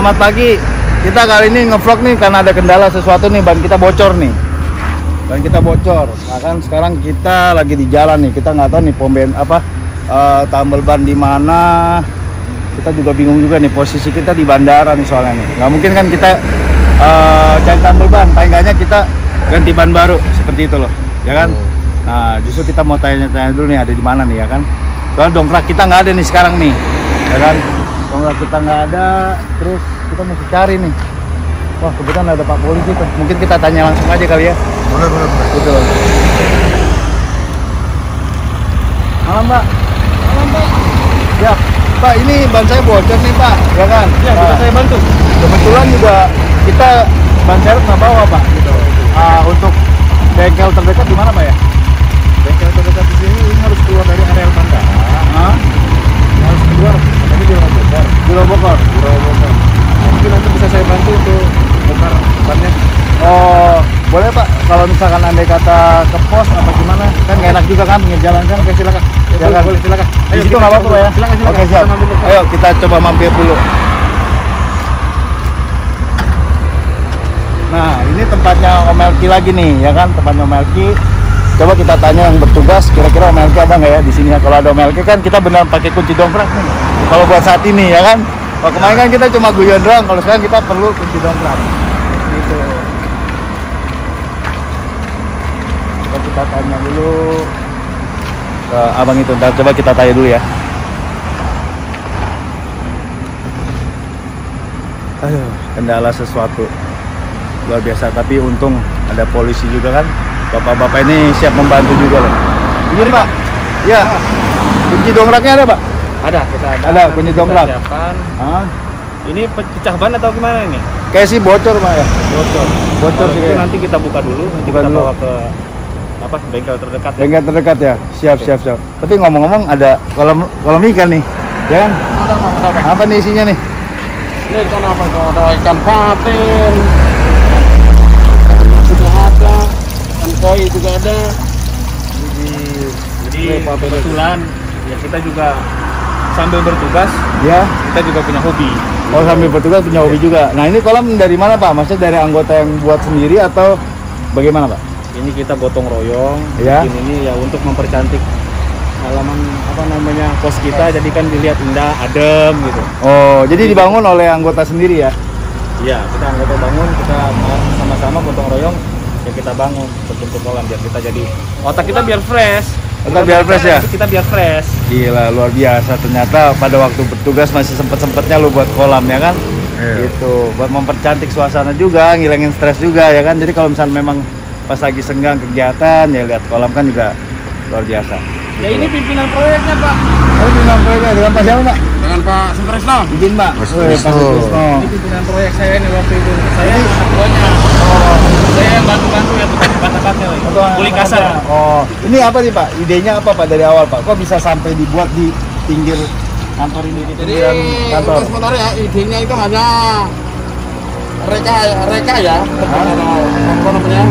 Selamat pagi. Kita kali ini ngevlog nih karena ada kendala sesuatu nih, ban kita bocor nih. Ban kita bocor. Nah kan sekarang kita lagi di jalan nih. Kita nggak tahu nih tambal ban di mana. Kita juga bingung juga nih, posisi kita di bandara nih soalnya nih. Nggak mungkin kan kita cari tambal ban. Paling nggaknya kita ganti ban baru seperti itu loh, ya kan? Nah justru kita mau tanya-tanya dulu nih ada di mana nih, ya kan? Soalnya dongkrak kita nggak ada nih sekarang nih, ya kan? Dongkrak kita nggak ada, terus kita mesti cari nih. Wah kebetulan ada Pak Polisi tuh, mungkin kita tanya langsung aja kali ya. Boleh. Gitu. Malam Pak. Malam Pak. Ya Pak, ini ban saya bocor nih Pak, ya kan? Ya, bisa saya bantu. Kebetulan juga kita ban serep nggak bawa Pak. Gitu. Untuk bengkel terdekat di mana Pak ya? Bengkel terdekat di sini ini harus keluar dari areal bandara. Harus keluar, tapi di Bogor. Di Bogor. Mungkin nanti bisa saya bantu untuk bongkar bannya. Oh, boleh Pak. Kalau misalkan andai kata ke pos apa gimana? Kan nggak enak juga kan pinggir jalan kan. Oke silakan. Ya, boleh, silakan. Di situ nggak apa-apa ya. Silakan. Oke siap. Ayo kita coba mampir dulu. Nah ini tempatnya Om Melki lagi nih, ya kan? Tempatnya Om Melki. Coba kita tanya yang bertugas, kira-kira Om Melki ada nggak ya di sini? Kalau ada Om Melki kan kita benar pakai kunci dongkrak nih. Kalau buat saat ini ya kan. Kalau kemarin kan kita cuma guyon doang. Kalau sekarang kita perlu kunci dongkrak. Gitu. Kita tanya dulu ke abang itu. Ntar coba kita tanya dulu ya. Aduh, kendala sesuatu luar biasa. Tapi untung ada polisi juga kan. Bapak-bapak ini siap membantu juga loh. Ini Pak. Ya. Kunci dongkraknya ada Pak? Ada, kita Ada kunci dongkrak. Ini pecah ban atau gimana ini? Kayak sih bocor Pak ya. Bocor sih. Itu nanti kita buka dulu, nanti Buka kita dulu. bawa ke bengkel terdekat. Bengkel terdekat ya. Siap. Tapi ngomong-ngomong ada kolam ikan nih. Ya kan? Ada. Apa nih isinya nih? Ini ikan apa? Ada ikan patin, juga ada, ikan koi juga ada. Jadi kebetulan ya kita juga sambil bertugas, Ya. kita juga punya hobi. Oh sambil bertugas punya hobi juga. Nah ini kolam dari mana Pak? Maksudnya dari anggota yang buat sendiri atau bagaimana Pak? Ini kita gotong royong, Ya. bikin ini ya untuk mempercantik halaman pos kita, jadi kan dilihat indah, adem gitu. Oh jadi dibangun oleh anggota sendiri ya? Iya, kita anggota bangun, kita sama-sama gotong royong, ya kita bangun bentuk kolam biar kita jadi otak kita biar fresh. Otak biar fresh ya? Kita biar fresh. Gila luar biasa, ternyata pada waktu bertugas masih sempet-sempetnya lu buat kolam ya kan? Gitu, buat mempercantik suasana juga, ngilangin stres juga ya kan? Jadi kalau misalnya memang pas lagi senggang kegiatan ya lihat kolam kan juga luar biasa. Ya ini pimpinan proyeknya Pak. Oh pimpinan proyeknya dengan Pak siapa Pak? Dengan Pak Sutrisno. Izin Pak. Pak Sutrisno. Ini pimpinan proyek saya ini waktu itu. Saya anak buahnya. Saya yang bantu-bantu ya tukang bata-batnya. Kuli kasar. Oh, ini apa nih Pak? Idenya apa Pak dari awal Pak? Kok bisa sampai dibuat di pinggir kantor ini? Di Jadi pinggiran kantor. sebenarnya ya idenya itu hanya reka ya. Apa namanya?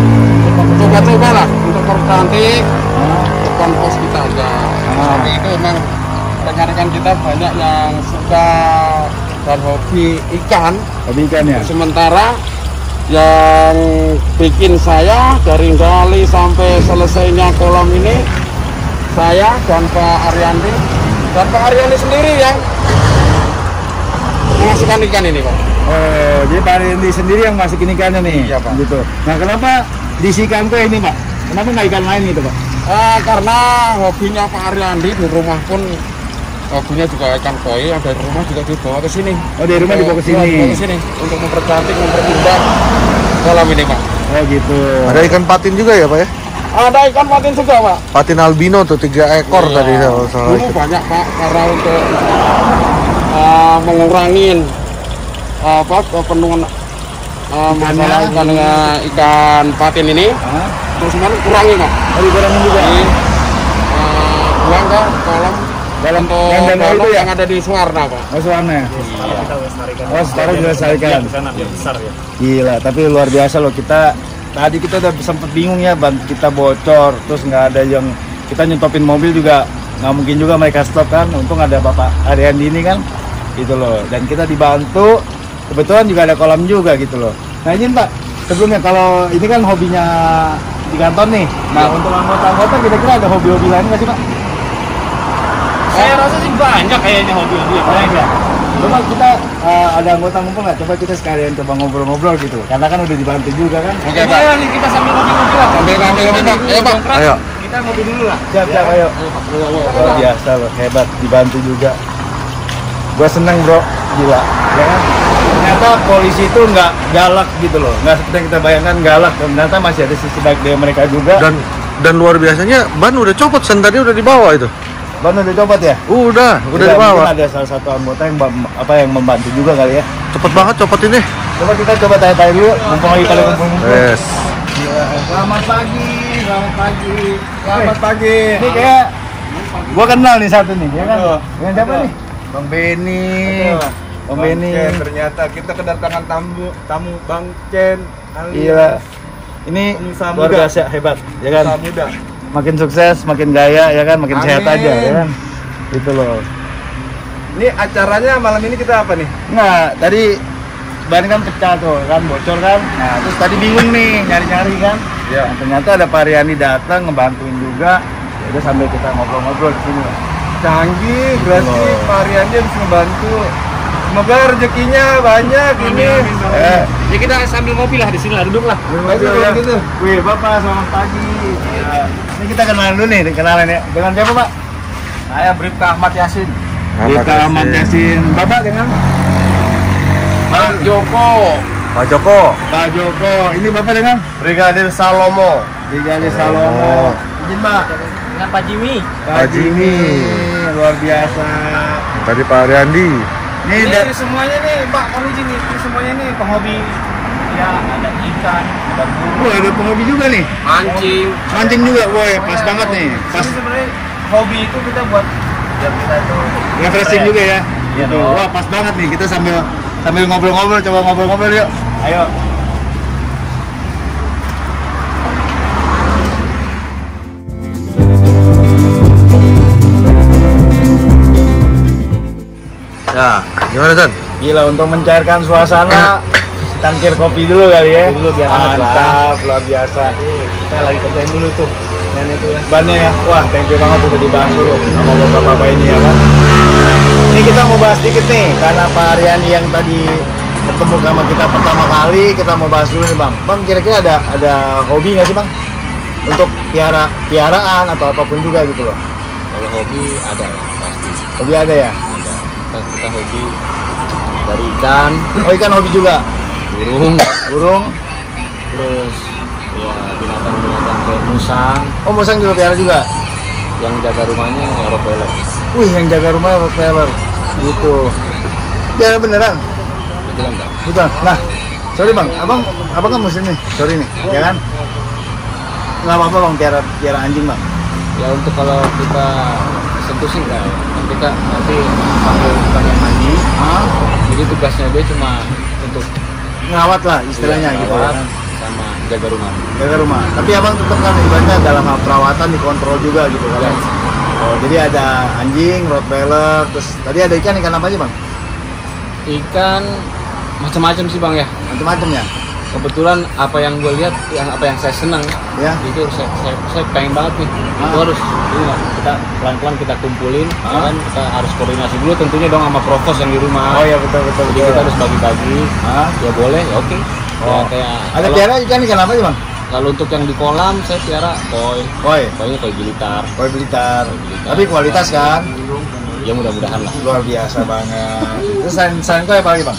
Coba-coba lah untuk percantik depan pos kita aja. Tapi itu memang rekan-rekan kita banyak yang suka dan hobi ikan. Hobi ikan ya? Sementara yang bikin saya dari gali sampai selesainya kolam ini saya dan Pak Ariandi dan Pak Ariandi sendiri yang memasukkan ikan ini Pak. Oh, jadi Pak Rindi sendiri yang masukin ikannya nih? Iya, Pak. Gitu. Nah kenapa diisi ikan koi ini Pak? Kenapa nggak ikan lain gitu Pak? Karena hobinya Pak Ariandi di rumah pun hobinya juga ikan koi, yang dari rumah juga dibawa ke sini. Oh dari rumah dibawa ke sini? Dibawa ke sini untuk mempercantik, memperindah kolam ini Pak. Oh gitu. Ada ikan patin juga ya Pak ya? Ada ikan patin juga Pak. Patin albino tuh 3 ekor Iya. tadi kalau salah. Dulu banyak Pak, karena untuk mengurangin penuhan masalah ikan patin ini, terus mana kurangi Pak. Oh dikurangin juga? Jadi buang ke kolam Dalam untuk yang danau itu ya? yang ada di Suwarna Pak. Oh Suwarna ya? Kita lestarikan. Oh sekarang dilestarikan. Di sana biar besar ya. Gila, tapi luar biasa loh kita. Tadi kita udah sempet bingung ya, ban kita bocor, terus nggak ada yang kita nyetopin mobil juga nggak mungkin juga mereka stop kan. Untung ada Bapak Ariandi ini kan, gitu loh. Dan kita dibantu kebetulan juga ada kolam juga gitu loh. Nah izin Pak, sebelumnya kalau ini kan hobinya di kantor nih. Nah untuk anggota-anggota kira-kira ada hobi-hobi lain nggak sih Pak? Saya rasa sih banyak kayaknya hobi-hobi yang lain ya. Coba kita ada anggota ngumpul nggak? Coba kita sekalian coba ngobrol-ngobrol gitu. Karena kan udah dibantu juga kan. Oke, Pak. Ayo nih kita sambil ngopi-ngopi lah. Sambil ngopi-ngopi, Pak. Ayo, Pak. Ayo. Kita ngopi dulu lah. Siap, ayo. Luar biasa loh, hebat, dibantu juga. Gua seneng bro, gila. Ya kan? Ternyata polisi itu nggak galak gitu loh, nggak seperti yang kita bayangkan galak. Dan ternyata masih ada sisi baik dari mereka juga. Dan luar biasanya ban udah copot, sen tadi udah dibawa itu. Ban udah copot ya? Udah dibawa. Mungkin ada salah satu anggota yang yang membantu juga kali ya. Cepet banget copot ini. Coba kita coba tanya-tanya dulu, mumpung lagi kalian kumpul-kumpul. Yes. Selamat pagi, selamat pagi, selamat pagi. Ini kayak gua kenal nih satu nih, ya kan? Dengan siapa nih? Bang Benny. Bang Benny. Ternyata kita kedatangan tamu Bang Chen. Iya. Ini Pengusaha luar muda. biasa hebat, ya kan? Pengusaha muda. Makin sukses, makin gaya, ya kan? Makin sehat Amin. aja, ya kan? Gitu loh. Ini acaranya malam ini kita apa nih? Nah, tadi ban kan pecah tuh, kan bocor kan. Nah, terus tadi bingung nih nyari-nyari kan. Iya. Nah, ternyata ada Pak Riani datang ngebantuin juga. Jadi sambil kita ngobrol-ngobrol di sini. Canggih, berarti Loh. Pak Riandi bisa ngebantu. Semoga rezekinya banyak ini. Ya kita sambil ngopi lah di sini lah, duduk lah. Ayo kalau gitu. Wih, Bapak selamat pagi. Ya. Ini kita kenalan dulu nih, kenalan ya. Dengan siapa, Pak? Saya Bribka Ahmad Yasin. Bribka Ahmad Yasin. Bapak dengan Pak Joko. Pak Joko. Pak Joko. Ini Bapak dengan Brigadir Salomo. Brigade Salomo. Izin, Pak. Dengan Pak Jimmy. Pak Jimmy. Luar biasa. Tadi Pak Riandi. Ini Ini semuanya nih, Pak, kami sini. Ini semuanya nih penghobi. Ya, ada ikan, ada burung, ada penghobi juga nih. mancing. Mancing juga, boy. Pas banget nih. Pas Ini sebenarnya hobi itu kita buat biar kita itu refreshing juga ya. Iya Gitu. dong. Wah, pas banget nih. Kita sambil ngobrol-ngobrol, coba ngobrol-ngobrol yuk. Ayo. Ya, gimana San? Gila, untuk mencairkan suasana tangkir kopi dulu kali ya. Dulu biar hangat lah. Mantap, luar biasa. kita lagi kerjain dulu tuh. Dan itu ya. Bannya ya, wah thank you banget udah dibahas dulu sama bapak-bapak ini ya kan. Ini kita mau bahas dikit nih, karena Pak Riani yang tadi ketemu sama kita pertama kali, kita mau bahas dulu nih Bang. Bang, kira-kira ada hobi nggak sih Bang? Untuk piaraan atau apapun juga gitu loh. Kalau hobi ada lah pasti. Hobi ada ya? Ada. Kita hobi dari ikan, Oh ikan hobi juga? burung, Burung? terus ya binatang-binatang kayak musang. Oh musang juga piara juga? Yang jaga rumahnya ya Rottweiler. Wih yang jaga rumah Rottweiler gitu. Piara beneran? Betul enggak? Betul. Nah, sorry Bang, abang kan muslim nih, sorry nih, ya kan? Nggak apa-apa Bang, piara anjing Bang. Ya untuk kalau kita sentuh sih enggak ya. Kita nanti panggil tukang yang mandi. Ah, Jadi tugasnya dia cuma untuk ngawat lah istilahnya ya, gitu rawat ya kan? sama jaga rumah. Jaga rumah. Tapi abang tetap kan ibaratnya dalam hal perawatan dikontrol juga gitu kan? Ya. Oh, jadi ada anjing, Rottweiler, terus tadi ada ikan apa aja Bang? Ikan macam-macam sih Bang ya. Macam-macam ya? Kebetulan apa yang gue lihat, apa yang saya senang Ya. itu saya pengen banget nih. Itu harus ini lah, kita pelan-pelan kita kumpulin, ya kan kita harus koordinasi dulu tentunya dong sama provos yang di rumah. Oh ya betul. Jadi kita harus bagi-bagi. Ah, Ya boleh, ya oke. Ya, Oh. kayak ada kalau- piara ikan apa aja Bang? Kalau untuk yang di kolam saya piara koi. Koi, Koinya koi gilitar. koi Blitar. Koi Blitar. Tapi kualitas kan? Ya mudah-mudahan lah. Luar biasa banget. Terus selain koi apa lagi Bang?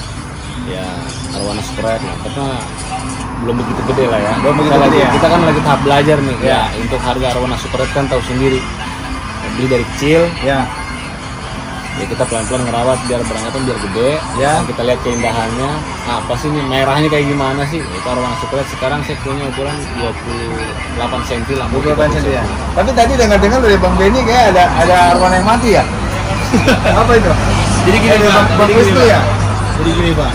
Ya arwana spread lah. Karena belum begitu gede lah ya. Belum begitu Kita gede ya? Kita kan lagi tahap belajar nih. Ya. Ya, untuk harga arwana spread kan tahu sendiri. Beli dari kecil, Ya. ya kita pelan-pelan ngerawat biar berangkatnya biar gede. Ya. Nah, kita lihat keindahannya. Apa sih ini merahnya kayak gimana sih? Itu arwana spread sekarang saya punya ukuran 28 cm lah. 28 cm ya. Tapi tadi dengar-dengar dari Bang Benny kayak ada arwana yang mati ya? Apa itu? Jadi gini Ada Bang, Bang jadi gini, Wisnu Bang. ya? Jadi gini Bang.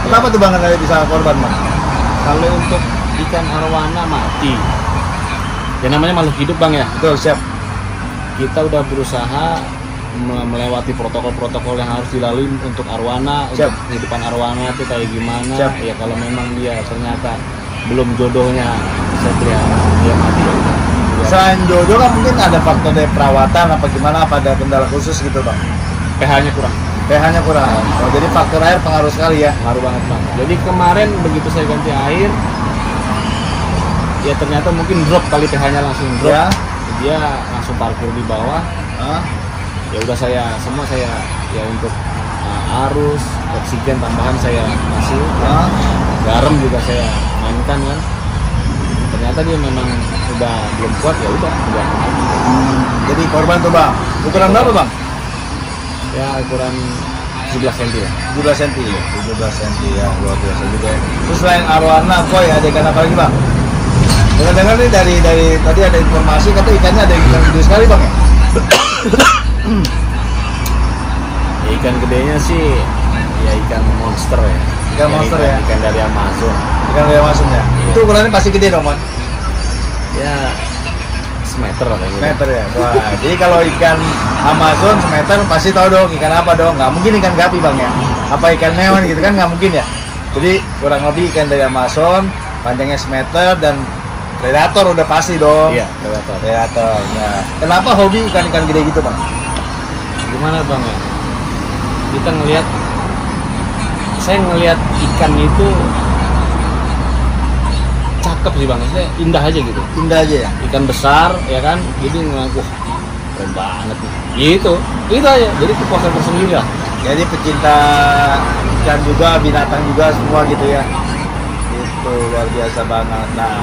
Kenapa tuh Bang ada bisa korban Bang? Kalau untuk ikan arwana mati, ya namanya makhluk hidup Bang ya. Betul, siap. Kita udah berusaha melewati protokol-protokol yang harus dilalui untuk arwana, Siap. untuk kehidupan arwana itu kayak gimana. Siap. Ya kalau memang dia ternyata belum jodohnya, saya dia mati. Ya, Selain jodoh kan mungkin ada faktor dari perawatan apa gimana, apa ada kendala khusus gitu bang? pH-nya kurang, pH-nya kurang. Oh, jadi faktor air pengaruh sekali ya? ngaruh banget bang. Jadi kemarin begitu saya ganti air, ya ternyata mungkin drop kali pH-nya langsung drop. Ya. Dia langsung parkir di bawah. Hah? Ya udah saya ya untuk arus, oksigen tambahan saya kasih. Hah? Garam juga saya mainkan kan. Ternyata dia memang udah belum kuat, ya udah. Jadi korban tuh bang, ukuran berapa bang? Ya ukuran 17 cm lah. 17 cm. 17 cm ya, luar biasa juga ya. Terus selain arwana, koi ada ikan apa lagi bang? Dengar-dengar nih dari tadi ada informasi kata ikannya ada ikan gede sekali bang ya? Ikan gedenya sih ya ikan monster ya. Ikan monster ya? Ikan dari Amazon. Ikan kayak masuknya. Itu ukurannya pasti gede dong bang? Ya semeter lah kayaknya. Meter ya. Wah, jadi kalau ikan Amazon semeter pasti tahu dong ikan apa dong. Nggak mungkin ikan gapi bang ya? Apa ikan neon gitu kan nggak mungkin ya? Jadi kurang lebih ikan dari Amazon, panjangnya semeter dan predator udah pasti dong. Iya, predator. Predator. Nah, kenapa hobi ikan-ikan gede gitu bang? Gimana bang ya? Kita saya ngelihat ikan itu cakep sih bang, maksudnya indah aja gitu. Indah aja ya. Ikan besar ya kan, jadi ngeliat wah keren banget nih. Gitu aja. Jadi kepuasan tersendiri lah. Jadi pecinta ikan juga, binatang juga semua gitu ya. Itu luar biasa banget. Nah,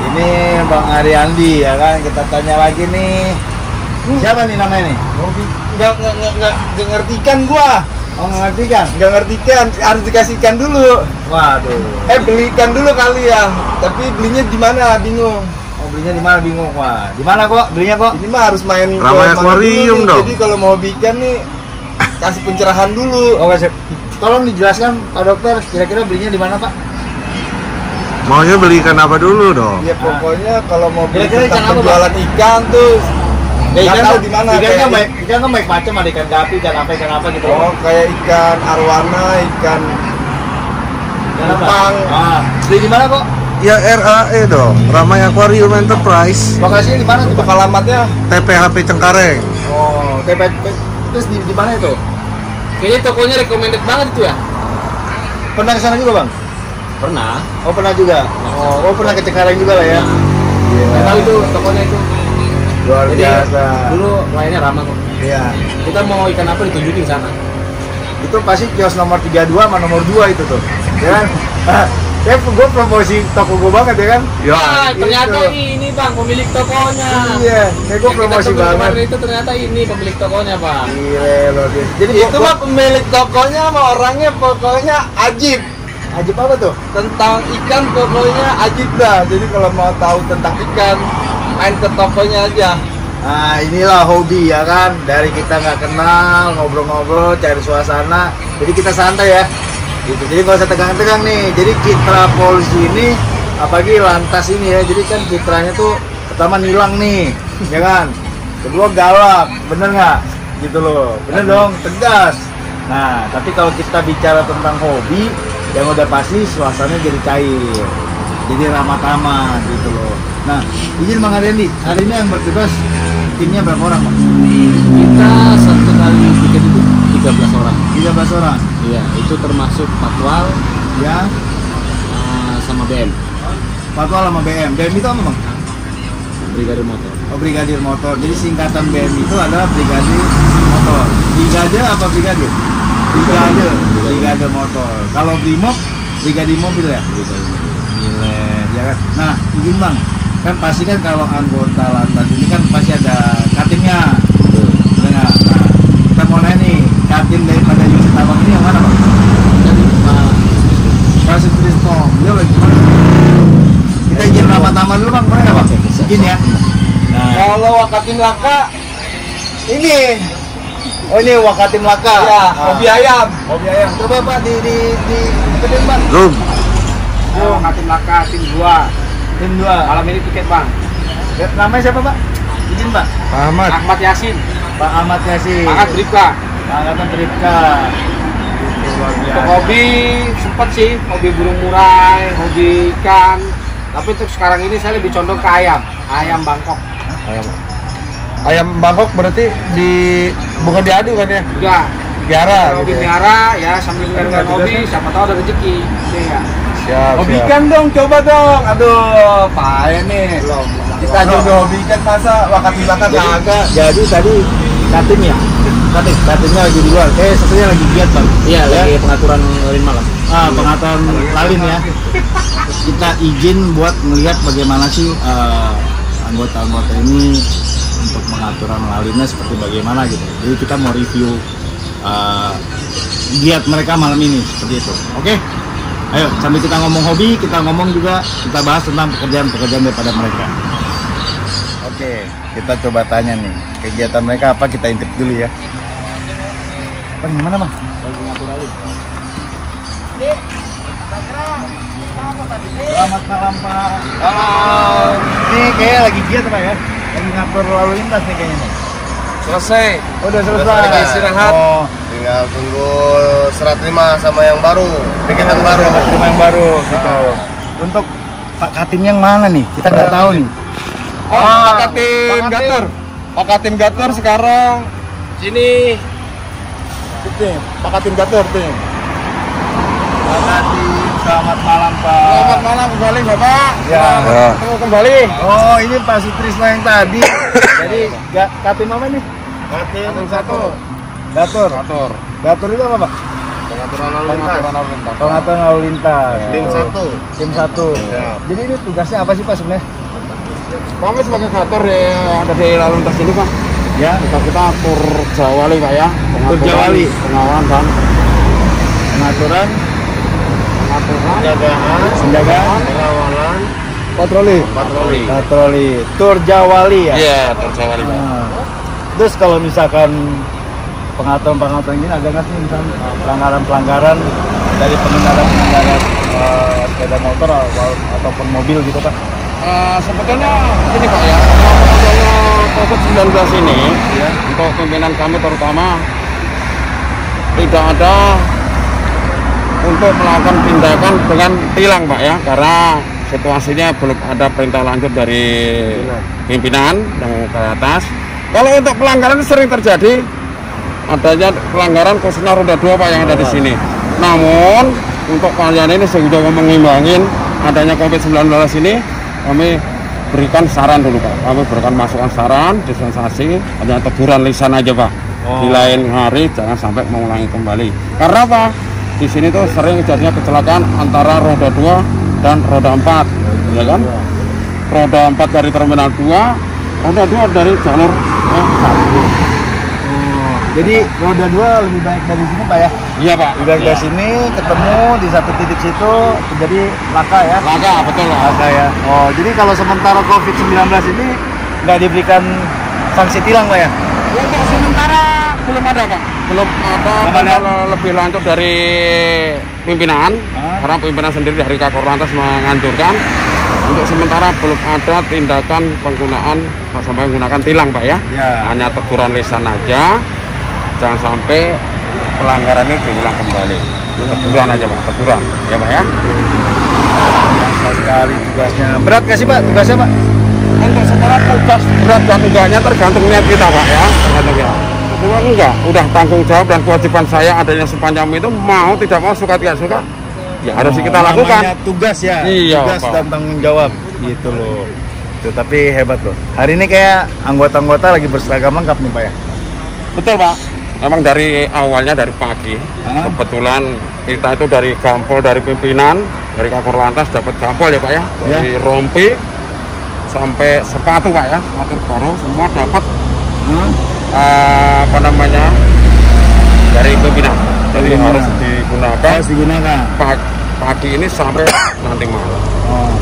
ini Bang Ariandi ya kan, kita tanya lagi nih. Siapa nih namanya nih? Nggak ngerti ikan gua. Oh, nggak ngerti kan? Nggak ngerti ikan, harus dikasih ikan dulu. Waduh. Beli ikan dulu kalian. Tapi belinya di mana? Bingung. Oh, belinya di mana bingung. Wah, di mana kok? Belinya kok? Ini mah harus main ke Ramai mana akuarium dulu nih. dong. Jadi kalau mau bikin ikan nih kasih pencerahan dulu. Oke, sip. Tolong dijelaskan Pak Dokter, kira-kira belinya di mana, Pak? Maunya beli ikan apa dulu dong? Ya pokoknya kalau mau beli Kira-kira ikan tentang apa, penjualan ikan tuh Ya, nggak tahu di mana. Ikan Kayak kan baik macam, ada ikan gapi, ikan apa gitu. oh kayak ikan arwana, ikan Ikan apa? cupang. Ah, beli di mana kok? Ya RAE dong, Ramai Aquarium Enterprise, Lokasinya di mana tuh, Untuk Pak? alamatnya TPHP Cengkareng. Oh, terus di mana itu? Kayaknya tokonya recommended banget itu ya. Pernah ke sana juga, Bang? Pernah. Oh, pernah juga. Oh, pernah ke Cengkareng juga lah ya. Saya tahu itu tokonya itu. Luar Jadi biasa. dulu lainnya ramah kok. Iya. Kita mau ikan apa ditunjukin sana. Itu pasti kios nomor 32 sama nomor 2 itu tuh. Ya kan? Ya, gue promosi toko gue banget ya kan? Ya, Ternyata itu. ini bang pemilik tokonya. Iya, kayak gue Yang promosi kita tunggu banget. kemarin itu ternyata ini pemilik tokonya bang. Iya, luar biasa. Jadi itu mah pemilik tokonya sama orangnya pokoknya ajib. ajib apa tuh? Tentang ikan pokoknya ajib dah. Jadi kalau mau tahu tentang ikan main ke tokonya aja. Nah, inilah hobi ya kan, dari kita nggak kenal, ngobrol-ngobrol, cari suasana, jadi kita santai ya gitu. Jadi nggak usah tegang-tegang nih. Jadi citra polisi ini, apalagi lantas ini ya, jadi kan citranya tuh pertama nilang nih ya kan, kedua galak, bener nggak gitu loh, bener dong, tegas. Nah, tapi kalau kita bicara tentang hobi, yang udah pasti suasananya jadi cair, jadi ramah-tamah gitu loh. Nah, izin Bang Ariandi, hari ini yang bertugas timnya berapa orang, Bang? Kita satu kali bikin itu 13 orang. 13 orang. Iya, itu termasuk patwal Ya, sama BM, Patwal sama BM. BM itu apa, Bang? Brigadir Motor. Oh, Brigadir Motor. Jadi singkatan BM itu adalah Brigadir Motor. Brigade apa Brigadir? Brigade Motor. Kalau Brimob, Brigadir Mobil ya? Gile, ya kan? Nah, izin Bang, kan pasti kan kalau anggota lantas ini kan pasti ada katimnya. Bener nggak? Nah, kita mau nanya nih, katim daripada Yusuf Abang ini yang mana, Bang? Dan Pak Sutrisno, beliau lagi mana? Kita izin ramah-tamah dulu Bang, boleh nggak Bang? Izin ya. Nah, Kalau Wakatim Laka ini oh ini Wakatim Laka. ya Ah. hobi ayam. Hobi ayam. Coba Pak di deketin Bang. zoom. Wakatim Laka tim 2. Tim 2. Malam ini tiket bang. Namanya siapa Pak? Izin Pak. Ahmad. Ahmad Yasin. Pak Ahmad Yasin. Angkat Bribka. Angkatan Bribka. Itu luar Untuk biasa. hobi sempet sih, hobi burung murai, hobi ikan. Tapi untuk sekarang ini saya lebih condong ke ayam Bangkok. Ayam Bangkok berarti bukan diadu kan ya? Enggak. Piara Hobi gitu ya? piara ya sambil dengan hobi, siapa tahu ada rezeki. Iya. Siap, Hobi siap. ikan dong, coba dong. Aduh, payah nih. Kita juga hobi ikan masa wakat-wakat agak. Jadi tadi Katim ya? Katimnya lagi di luar. Sebenarnya lagi giat bang. Iya, lagi pengaturan lalin malam. Pengaturan lalin ya. Kita izin buat melihat bagaimana sih anggota-anggota ini untuk pengaturan lalinnya seperti bagaimana gitu. Jadi kita mau review giat mereka malam ini seperti itu. Oke? Ayo sambil kita ngomong hobi, kita ngomong juga kita bahas tentang pekerjaan-pekerjaan daripada mereka. Oke, kita coba tanya nih kegiatan mereka apa, kita intip dulu ya. Bang, gimana bang? Selamat malam Pak. Ini kayak lagi giat Pak ya? Lagi ngatur lalu lintas nih kayaknya nih. Selesai. Oh, udah selesai. Lagi istirahat. Oh, Tinggal tunggu serah terima sama yang baru, tiket yang baru. terima yang baru gitu. Untuk Pak Katim yang mana nih? Kita nggak tahu nih. Pak Katim Gator. Pak Katim Gator sekarang sini. Itu Pak Katim Gator tuh. Pak Katim, selamat malam Pak. Selamat malam kembali Bapak. Ya. Ketemu kembali. Oh, ini Pak Sutrisno yang tadi. Jadi Katim apa nih? Katim Satu. Gator. Gator. Gator itu apa Pak? pengaturan lalu lintas. Pengaturan lalu lintas. Tim satu. Tim 1. Ya. Jadi ini tugasnya apa sih Pak sebenarnya? Kami sebagai gator yang ada di lalu lintas ini Pak. Ya. Kita tur Jawali Pak ya. Tur Jawali. Pengawalan dan Pengaturan, Penjagaan, penjagaan, pengawalan, patroli. Patroli. Tur Jawali ya. Iya, tur Jawali Pak. Nah, terus kalau misalkan pengaturan ini ada nggak sih misalkan pelanggaran dari pengendara sepeda motor ataupun mobil gitu Pak? Sebetulnya ini Pak ya, adanya COVID-19 ini untuk pimpinan kami terutama tidak ada untuk melakukan tindakan dengan tilang Pak ya, karena situasinya belum ada perintah lanjut dari pimpinan yang ke atas. Kalau untuk pelanggaran sering terjadi adanya pelanggaran khususnya roda 2 Pak yang ada di sini. Namun untuk kalian ini sudah mengimbangin adanya COVID-19 ini, kami berikan saran dulu Pak. Kami berikan masukan saran, dispensasi, hanya teguran lisan aja Pak. Di lain hari jangan sampai mengulangi kembali. Karena apa? Di sini tuh sering jadinya kecelakaan antara roda 2 dan roda 4, ya kan? Roda 4 dari terminal 2, roda 2 dari jalur 1. Jadi roda 2 lebih baik dari sini Pak ya? Iya Pak. Lebih baik dari sini ketemu di satu titik situ terjadi laka ya? Laka, betul lah. Laka ya. Oh, jadi kalau sementara COVID-19 ini nggak diberikan sanksi tilang Pak ya? Untuk sementara belum ada Pak. Belum ada kalau lebih lanjut dari pimpinan. Karena pimpinan sendiri dari Kakor Lantas menganjurkan. Untuk sementara belum ada tindakan penggunaan sampai menggunakan tilang Pak ya. Ya. Hanya teguran lisan aja. Jangan sampai pelanggaran ini diulang kembali. Teguran aja Pak, teguran. Ya Pak ya. Biasa sekali tugasnya. Berat nggak sih Pak tugasnya Pak? Untuk sekarang tugas berat dan enggaknya tergantung niat kita Pak ya. Tergantung ya. Cuma enggak, udah tanggung jawab dan kewajiban saya adanya sepanjang itu mau tidak mau suka tidak suka ya harus kita lakukan. Namanya tugas ya. Iya, Tugas Pak. dan tanggung jawab gitu loh. Itu tapi hebat loh. Hari ini kayak anggota-anggota lagi berseragam lengkap nih Pak ya. Betul Pak. Memang dari awalnya dari pagi, kebetulan kita itu dari gampol dari pimpinan, dari Kakor Lantas dapat gampol ya Pak ya, dari rompi sampai sepatu Pak ya, sepatu baru semua dapat apa namanya dari pimpinan. Jadi harus digunakan. Harus digunakan. Pagi ini sampai nanti malam. Oh.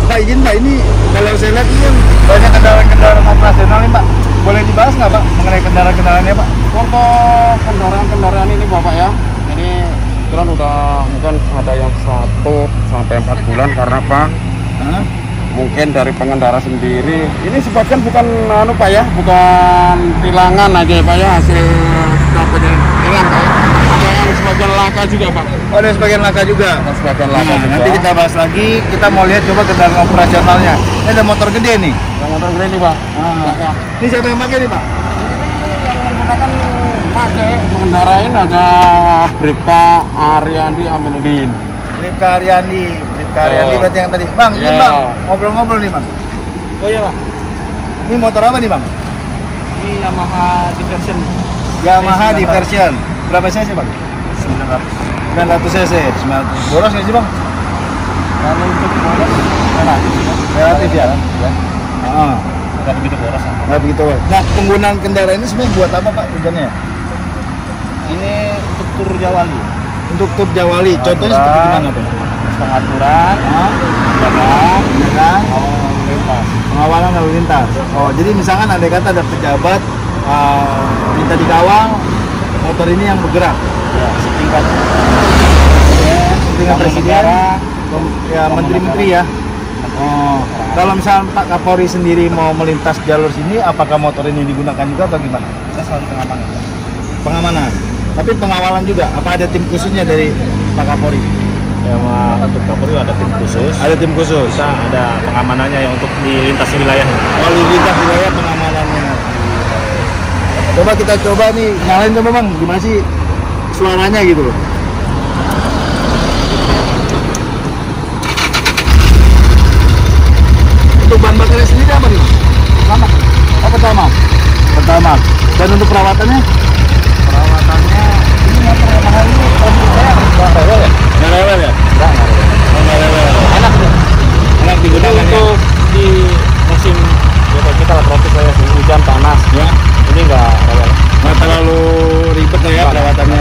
Pak izin Pak, ini kalau saya lihat ini kan banyak kendaraan-kendaraan operasional nih Pak. Boleh dibahas nggak Pak mengenai kendaraan-kendaraannya Pak? Untuk kendaraan-kendaraan ini Bapak ya, ini kebetulan udah mungkin ada yang 1 sampai 4 bulan karena apa? mungkin dari pengendara sendiri. Ini sebagian bukan Pak ya, bukan tilangan aja Pak ya, hasil dapatnya tilang Pak. Ada yang sebagian laka juga Pak. Oh, ada sebagian laka juga. Ada sebagian laka Nah, juga. nanti kita bahas lagi. Kita mau lihat coba kendaraan operasionalnya. Ini ada motor gede nih. Yang motor gede nih Pak. Laka. Ini siapa yang pakai nih, Pak? Menggunakan pakai mengendarain ada Bribka Ariandi Aminuddin. Bribka Ariandi. Bribka Ariandi Oh. berarti yang tadi. Bang, ini Iya. Bang. Ngobrol-ngobrol nih, Bang. Oh iya Pak. Ini motor apa nih, Bang? Ini Yamaha Diversion. Yamaha Diversion. Berapa cc, Bang? 900 cc. 900. Boros nggak sih, Bang? Kalau untuk boros mana? Relatif ya. Ah. Nggak begitu boros. Nah, begitu. Nah, penggunaan kendaraan ini sebenarnya buat apa, Pak? Tujuannya? Ini untuk tur Jawali. Untuk tur Jawali. Contohnya seperti gimana, Bang? Pengaturan, Penjagaan, lalu lintas. pengawalan lalu lintas. Oh, jadi misalkan ada kata ada pejabat minta dikawal, motor ini yang bergerak. Ya, setingkat Dengan presiden, ya menteri-menteri ya. Oh, kalau misalnya Pak Kapolri sendiri mau melintas jalur sini, apakah motor ini digunakan juga atau gimana? kita selalu pengamanan. Pengamanan, tapi pengawalan juga. Apa ada tim khususnya dari Pak Kapolri? Ya, untuk Kapolri ada tim khusus. Ada tim khusus. Kita ada pengamanannya yang untuk di lintas wilayah. Lalu lintas wilayah pengamanannya. Coba kita coba nih, nyalain coba Bang, gimana sih suaranya gitu loh. Untuk bahan bakarnya sendiri apa nih? Pertama. Oh, pertama. Pertama. Dan untuk perawatannya? Perawatannya ini motor Yamaha ini kalau saya nggak rewel ya. Nggak rewel ya? Nggak rewel. Oh, nggak rewel. Enak tuh. Enak digunakan ya? Untuk di musim kita lah tropis lah ya, hujan panas. Ya. Ini nggak rewel. Nggak terlalu ribet lah ya perawatannya.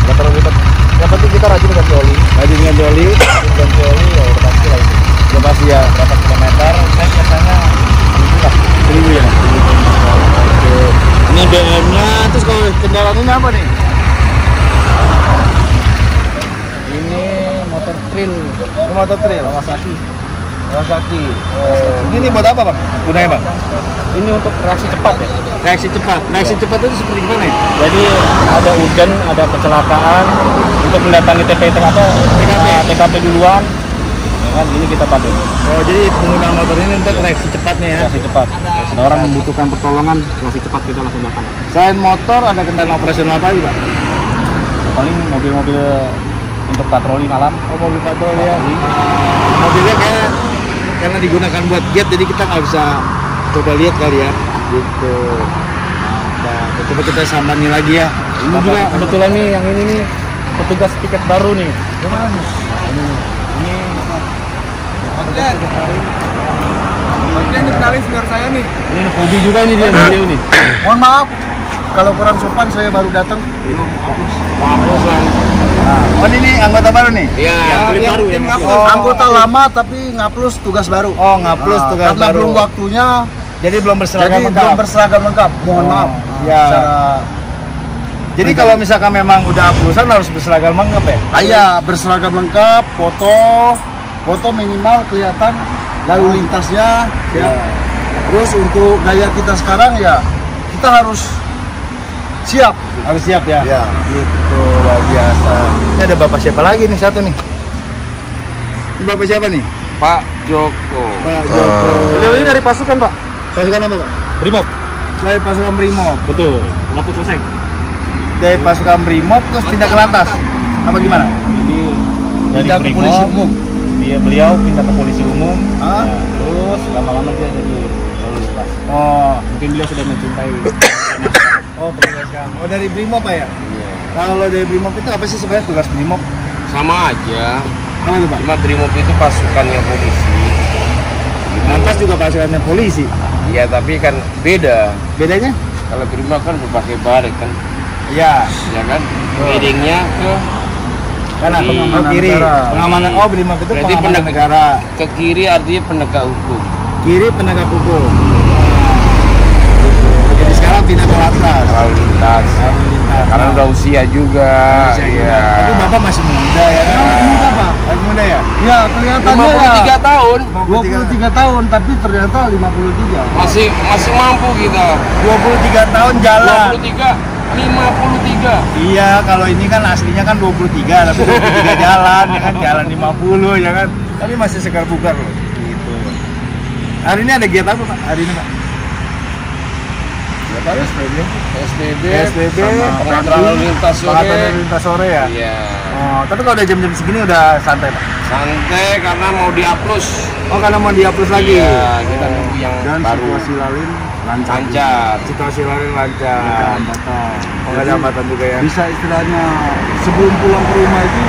Nggak terlalu ribet. Yang penting kita rajin ganti oli. Rajin ganti oli. Ganti oli ya udah pasti lah itu. Udah pasti ya. Berapa kilometer? Saya biasanya 1000 ya. Oke. Ini BM-nya, terus kalau kendaraan ini apa nih? ini motor trail Ini motor trail. Kawasaki. Kawasaki. Oh. Ini buat apa, Bang? Gunanya, Bang? Ini untuk reaksi cepat ya. Reaksi cepat. Reaksi cepat itu seperti gimana ya? Jadi ada hujan, ada kecelakaan untuk mendatangi TKP duluan. Ya kan, ini kita pakai. Oh, jadi penggunaan motor ini untuk reaksi cepatnya ya. Reaksi cepat. Ada orang membutuhkan pertolongan, reaksi cepat kita langsung datang. Selain motor, ada kendaraan operasional apa lagi, Pak? Paling mobil-mobil untuk patroli malam. Oh, mobil patroli ya. Mobilnya kayak karena digunakan buat jet, jadi kita nggak bisa coba lihat kali ya. Gitu. Nah, coba kita sambangi lagi ya. Ini juga kebetulan nih yang ini nih petugas tiket baru nih. Gimana nih? Ini Bagian dikenalin senior saya nih. ini hobi juga nih dia beliau nih. Mohon maaf kalau kurang sopan, saya baru datang. Oh, ini anggota baru nih? Iya, baru ya. Oh. Anggota lama tapi ngaplus tugas baru. Oh, ngaplus tugas Karena baru. belum waktunya, Jadi belum berseragam jadi lengkap. belum berseragam lengkap. Mohon maaf. Ya. Secara- Jadi kalau misalkan memang udah aplusan harus berseragam lengkap ya? Iya, berseragam lengkap, foto minimal kelihatan lalu lintasnya, ya. Terus untuk gaya kita sekarang ya, kita harus siap. Harus siap ya? Ya. Gitu, luar biasa. Ini ada bapak siapa lagi nih, satu nih? Ini bapak siapa nih? Pak Joko. Pak Joko. Beliau ini dari pasukan, Pak. Pasukan apa, Pak? Brimob. Dari pasukan Brimob. Betul. Laput Sosek. Dari pasukan Brimob terus pindah ke lantas. Apa gimana? Jadi dari Pindah ke Brimob, polisi umum. beliau pindah ke polisi umum. Ah? Nah, terus lama-lama dia jadi lalu lintas. Oh, Mungkin beliau sudah mencintai. oh petugas kamu. Oh, dari Brimob Pak ya? Kalau dari Brimob itu apa sih sebenarnya tugas Brimob? Sama aja. Apa itu, Pak? Cuma Brimob itu pasukannya polisi. Lantas juga pasukannya polisi. Iya, tapi kan beda. Bedanya? Kalau Brimob kan berpakai baret kan, Iya. ya kan? Headingnya ke Kanan, Kiri. oh, kiri. Pengamanan. Oh, Brimob itu Berarti pengamanan penegak- negara. ke kiri artinya penegak hukum. Kiri penegak hukum. Jadi sekarang pindah ke lantas. Lalu lintas. Lalu lintas. Karena udah usia juga. Usia juga. Iya. Tapi Bapak masih muda ya. Muda, Pak. Masih muda ya? Ya, kelihatannya 53 tahun 23 tahun, tapi ternyata 53. masih mampu kita. 23 tahun jalan. 53. Iya, kalau ini kan aslinya kan 23, tapi 23 jalan, ya kan jalan 50 ya kan. Tapi masih segar bugar loh. Gitu. Hari ini ada kegiatan apa, Pak? Hari ini, Pak? SPB sama pengaturan lalu lintas sore. pengaturan lalu lintas sore ya? Iya. Oh, tapi kalau udah jam-jam segini udah santai, Pak? Santai karena mau dihapus. Oh, karena mau dihapus lagi? Iya, kita nunggu yang Dan baru. situasi lalin lancar. Lancar. Situasi lalu lancar. Nggak ada hambatan. Oh, nggak ada hambatan juga ya? Bisa istilahnya sebelum pulang ke rumah itu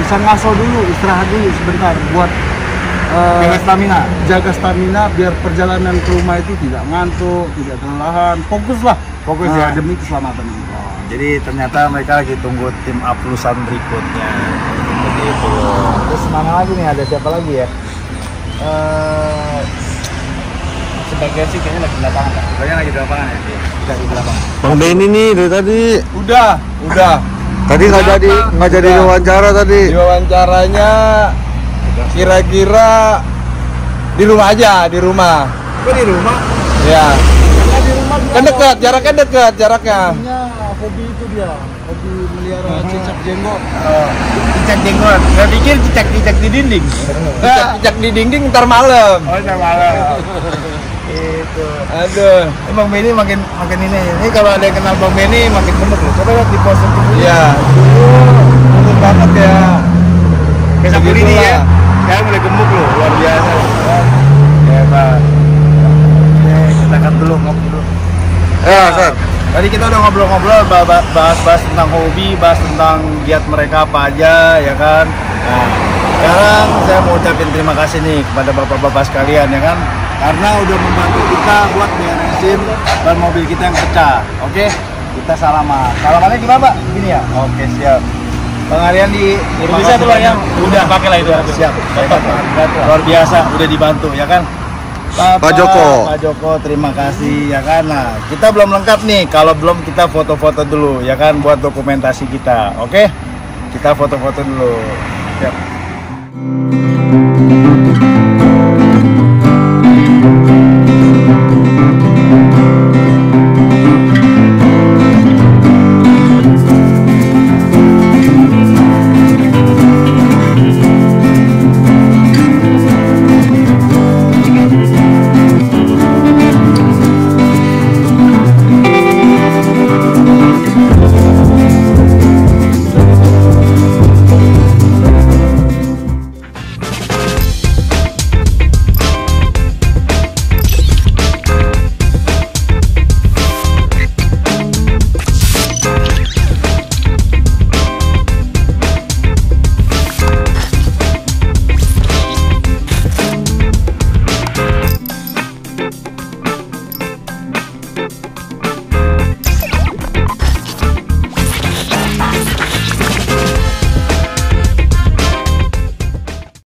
bisa ngaso dulu, istirahat dulu sebentar buat jaga stamina biar perjalanan ke rumah itu tidak ngantuk, tidak kelelahan, fokus lah, Fokus ya? demi keselamatan kita. Jadi ternyata mereka lagi tunggu tim aplusan berikutnya. Seperti itu. Terus mana lagi nih? Ada siapa lagi ya? Sebagian sih kayaknya lagi di lapangan kan. Sebagian lagi di lapangan ya? Tidak di lapangan. Bang Benny nih dari tadi. Udah. Tadi nggak jadi wawancara tadi. Wawancaranya kira-kira di rumah aja, di rumah. Kok di rumah? Ya. Kan dekat, jaraknya. Hobi itu dia, hobi melihara cicak jenggot. Cicak jenggot. Saya pikir cicak-cicak di dinding. Cicak di dinding ntar malam. Oh, udah malam. Itu. Aduh. Bang Benny makin ini. Ini kalau ada yang kenal Bang Benny makin gemuk loh. Coba lihat di poster tubuhnya. Ya, dulu banget ya. Kayak sapu lidi Begitulah. ya. Sekarang mulai gemuk loh, luar biasa. Hebat. Oke, kita akan dulu ngobrol. Ya, Sir. Tadi kita udah ngobrol-ngobrol, bahas tentang hobi, bahas tentang giat mereka apa aja, ya kan. Nah, sekarang saya mau ucapin terima kasih nih kepada bapak-bapak sekalian, ya kan, karena udah membantu kita buat beresin ban mobil kita yang pecah. Oke, kita salaman. Salamannya gimana, Pak? Gini ya? Oke, siap. Bang Ariandi, terima Bisa kasih tuh lah yang banyak. udah pakai lah itu. Siap. Luar biasa, udah dibantu, ya kan. Pak Joko. Pak Joko, terima kasih ya kan. Nah, kita belum lengkap nih kalau belum kita foto-foto dulu ya kan buat dokumentasi kita. Oke? Kita foto-foto dulu. Siap.